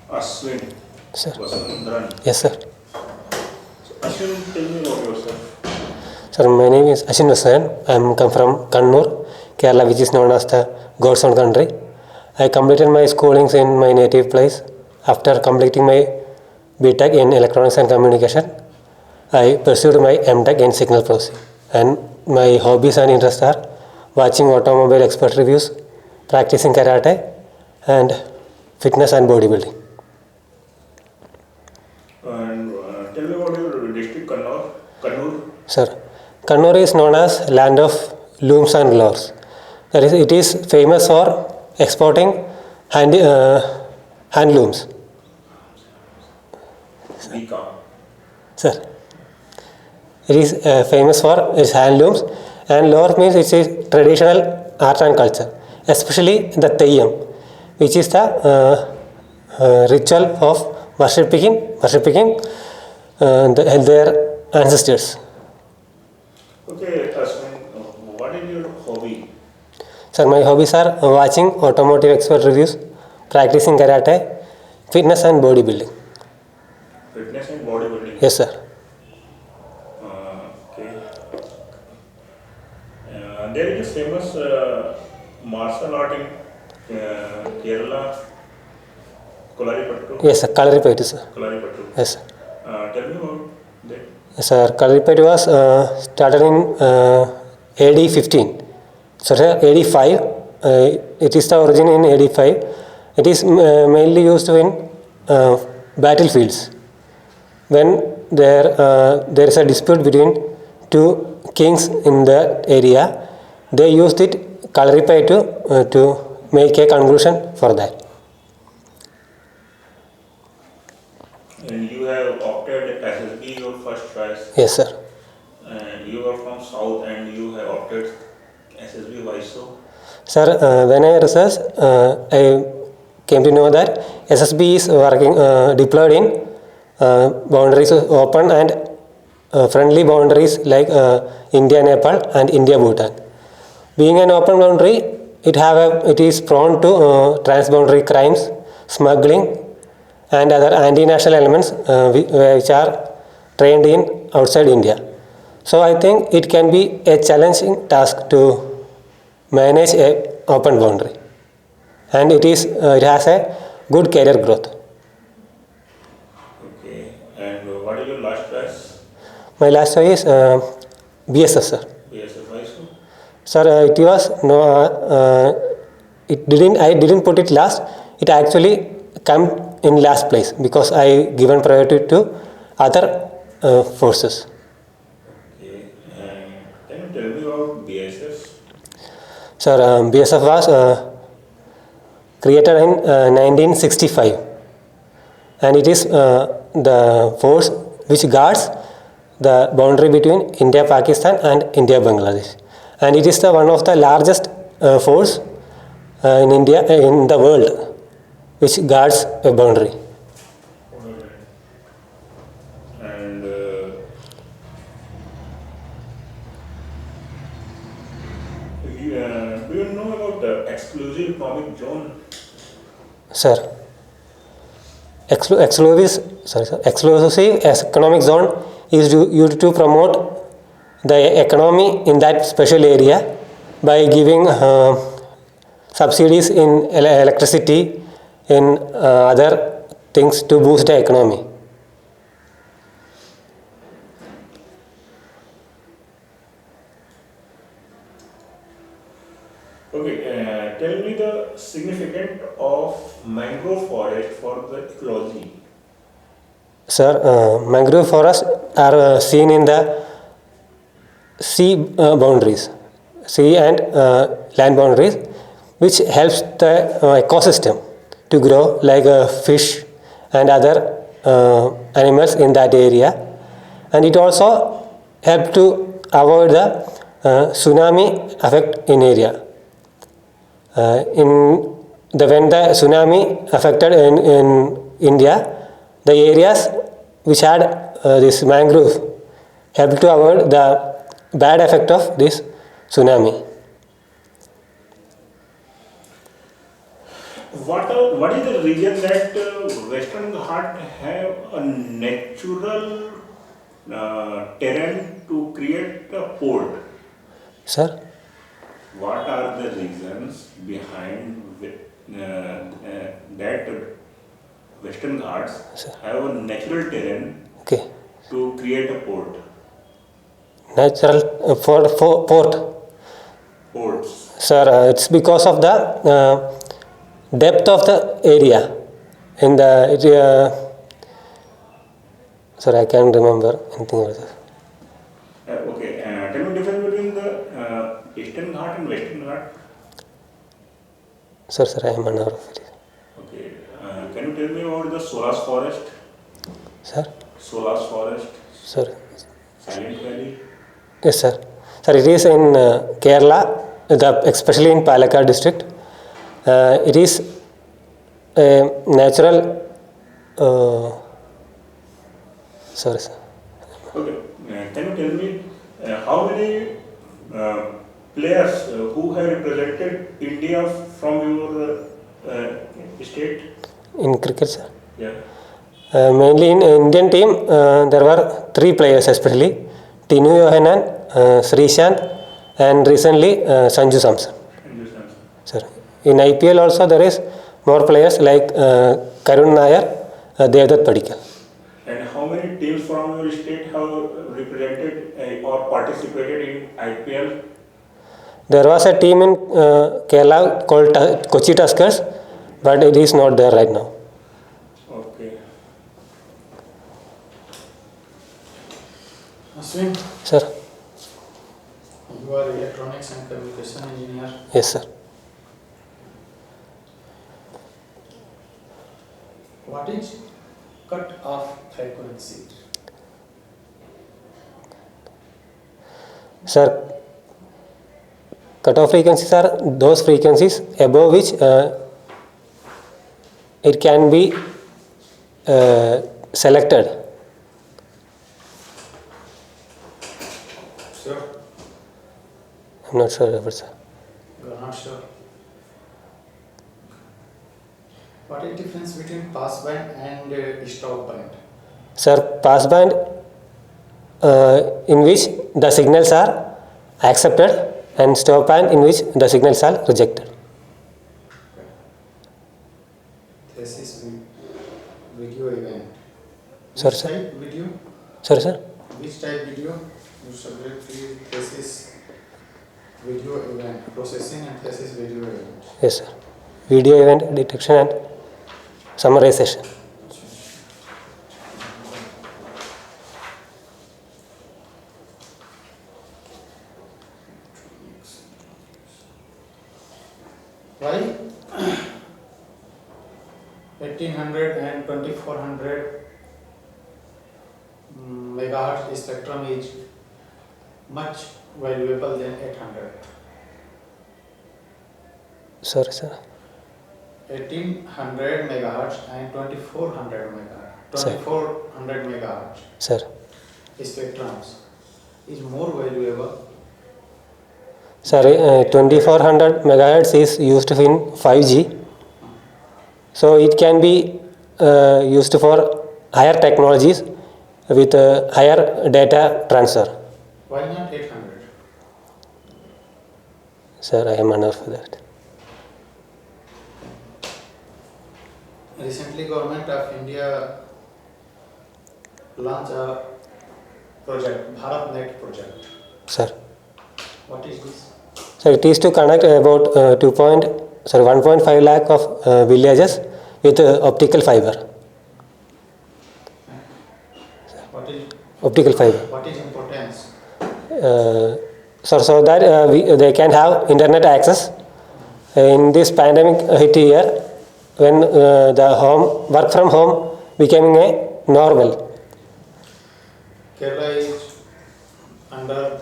Ashwin Sir. Vasundharan. Yes, sir. So, Ashwin, tell me about yourself. Sir, my name is Ashwin Vasan. I am come from Kannur, Kerala, which is known as the God's own country. I completed my schoolings in my native place. After completing my BTech in Electronics and Communication, I pursued my MTech in Signal Processing. And my hobbies and interests are watching automobile expert reviews, practicing karate, and fitness and bodybuilding. And tell me about your district, Kannur. Sir, Kannur is known as land of looms and lores. That is, it is famous for exporting handlooms. Be calm. Sir, it is famous for its handlooms, and lore means it is traditional art and culture, especially the Teyyam, which is the ritual of worshipping their ancestors. Okay, Ashwin, what is your hobby? Sir, my hobbies are watching automotive expert reviews, practicing karate, fitness and bodybuilding. Fitness and bodybuilding. Yes, sir. Okay. There is a famous martial art in Kerala, Kolaripattu. Yes, sir. Kalaripayattu, sir. Kolaripattu. Yes, sir. Tell me about that. Yes, sir. Kalaripayattu was started in AD 15. Sorry, sir, AD 5. It is the origin in AD 5. It is mainly used in battlefields. When there is a dispute between two kings in the area, they used it Kalaripayattu to make a conclusion for that. And you have opted SSB your first choice. Yes, sir. And you are from South and you have opted SSB. Why so? Sir, when I researched, I came to know that SSB is working deployed in boundaries open and friendly boundaries like India, Nepal and India, Bhutan. Being an open boundary, it is prone to transboundary crimes, smuggling and other anti-national elements which are trained in outside India. So I think it can be a challenging task to manage a open boundary, and it has a good career growth. Okay. And what is your last choice? My last choice is BSF, sir. BSF. Why so? Sir, it was no. I didn't put it last. It actually come in last place because I given priority to other forces. Okay. And can you tell me about BSF? Sir, BSF was created in 1965, and it is the force which guards the boundary between India, Pakistan and India, Bangladesh. And it is one of the largest force in India, in the world, which guards a boundary. And do you know about the exclusive economic zone? Sir, exclusive economic zone is used to promote the economy in that special area by giving subsidies in electricity, in other things to boost the economy. Okay, tell me the significance of mangrove forest for the ecology. Sir, mangrove forests are seen in the sea boundaries, sea and land boundaries, which helps the ecosystem to grow like fish and other animals in that area, and it also helps to avoid the tsunami effect in area. When the tsunami affected in India, the areas which had this mangrove helped to avoid the bad effect of this tsunami. What is the reason that Western Ghat have a natural terrain to create a port? Sir, What are the reasons behind that Western Ghats Sir. have a natural terrain okay. to create a port? Natural for port. Ports. Sir, it's because of the depth of the area. In the sir, I can't remember anything about this. Okay, tell me difference between the Eastern Ghat and Western Ghat. Sir, I am unaware of it. Okay, can you tell me about the Solas Forest? Sir, Solas Forest, sir, Silent Valley. yes, sir. Sir, it is in Kerala, especially in Palakkad district. It is a natural. Sorry, sir. Okay, can you tell me how many players who have represented India from your state? In cricket, sir. Yeah. Mainly in Indian team, there were 3 players especially. Tinu Yohanan, Srishant, and recently Sanju Samson. Understand. Sir, in IPL also there is more players like Karun Nair, Devdutt Padikkal. And how many teams from your state have represented or participated in IPL? There was a team in Kerala called Kochi Tuskers, but it is not there right now. Okay. Ashwin, Sir, you are electronics and communication engineer. yes, sir. What is cut-off frequency? Sir, cutoff frequencies are those frequencies above which it can be selected. Sure. I'm not sure about sir. You are not sure. What is the difference between passband and stop band? Sir, passband in which the signals are accepted and stop band in which the signals are rejected. This is video event. Sir, Which sir. type video? Sorry, sir. Which type video? You subject this is video event processing and this is video event. Yes, sir. Video event detection and summarization. Why 1800 and 2400 megahertz spectrum is much valuable than 800? Sorry, sir. 1800 megahertz and 2400 megahertz. Sir. 2400 megahertz Sir. spectrums is more valuable. Sorry, 2400 megahertz is used in 5G. So it can be used for higher technologies with higher data transfer. Why not 800? Sir, I am unaware of that. Recently, Government of India launched a project, BharatNet project. Sir. What is this? So it is to connect about 1.5 lakh of villages with optical fiber. What is Optical fiber. what is importance? So that they can have internet access in this pandemic hit year when the work from home becoming a normal. Kerala is under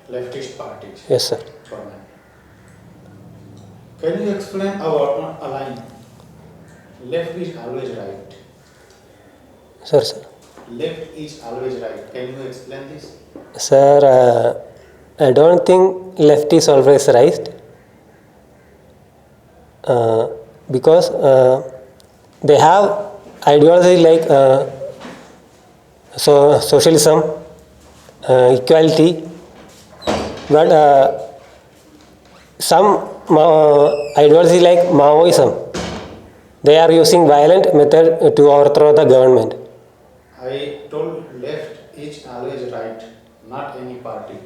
leftist parties. Yes, sir. Government. Can you explain about a line? Left is always right. Sir. Left is always right. Can you explain this? Sir, I don't think left is always right. because they have ideology like socialism, equality, but some ideology like Maoism, they are using violent method to overthrow the government. I told left is always right, not any party.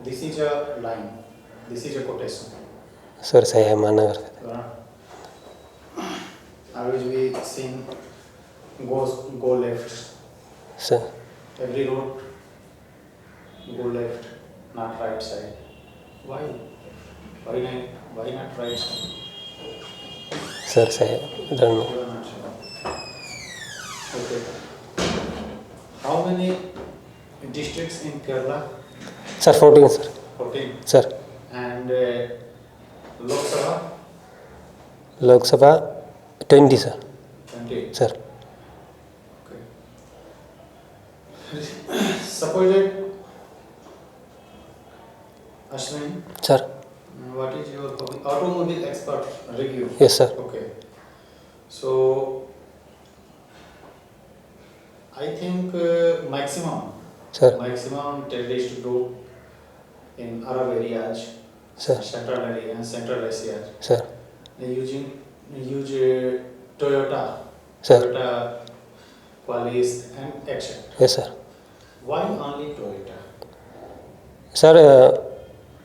This is a line. This is a quotation. Sir, saya mana करते Always we sing go left. sir. Every road go left, not right side. Why? Why not right side? Sir, saya don't know. You are not sure. Okay. How many districts in Kerala? Sir, 14, sir. 14. Sir, And Lok Sabha? Lok Sabha 20, sir. 20. Sir, Okay. Suppose Ashwin, sir. what is your automobile expert review? Yes, sir. Okay. So I think maximum Sir, terrorist group in Arab areas, sir, Central area and Central Asia, sir, they use Toyota, sir. Toyota, Qualis and Action. Yes, sir. Why only Toyota? Sir,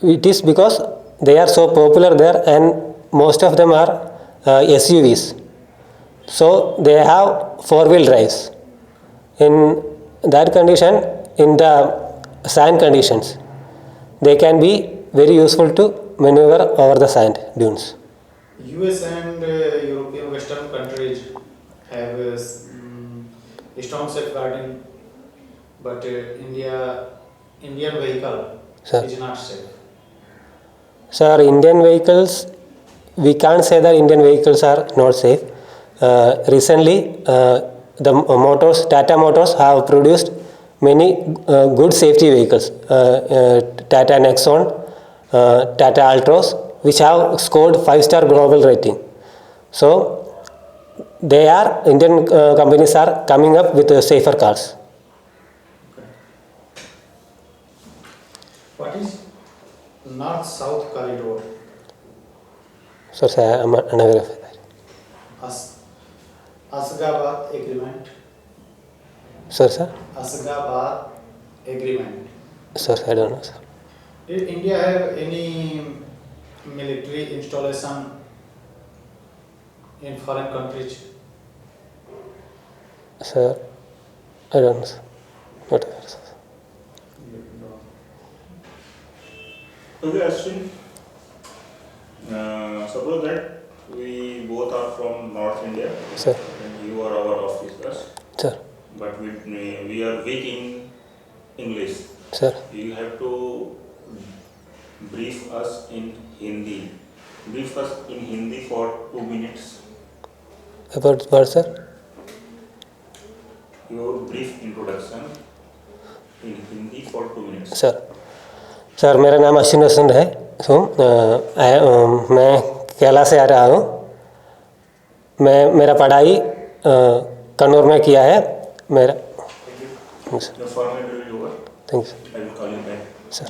it is because they are so popular there and most of them are SUVs. So they have four-wheel drives. In that condition, in the sand conditions, they can be very useful to maneuver over the sand dunes. US and European Western countries have strong safeguarding, but Indian vehicle Sir. is not safe. Sir, Indian vehicles, we can't say that Indian vehicles are not safe. Recently, the Tata Motors have produced many good safety vehicles. Tata Nexon, Tata Altroz, which have scored 5-star global rating. So, Indian companies are coming up with safer cars. What is North-South corridor? So, sir, I'm unaware of that. Asgabad agreement. Sir? Asgabad agreement. Sir, I don't know, sir. Did India have any military installation in foreign countries? Sir, I don't know, sir. Not aware, sir. Okay, Ashwin, suppose that we both are from North India Sir, and you are our officers, sir, but we are weak in English. sir. You have to brief us in Hindi. Brief us in Hindi for 2 minutes. About what, sir? Your brief introduction in Hindi for 2 minutes. Sir मेरा नाम अश्विन वसंत है। मैं केरला से आ रहा हूँ। मेरा पढ़ाई कन्नौर में किया है। Your format will be over. Thank you I will call you back. Sir.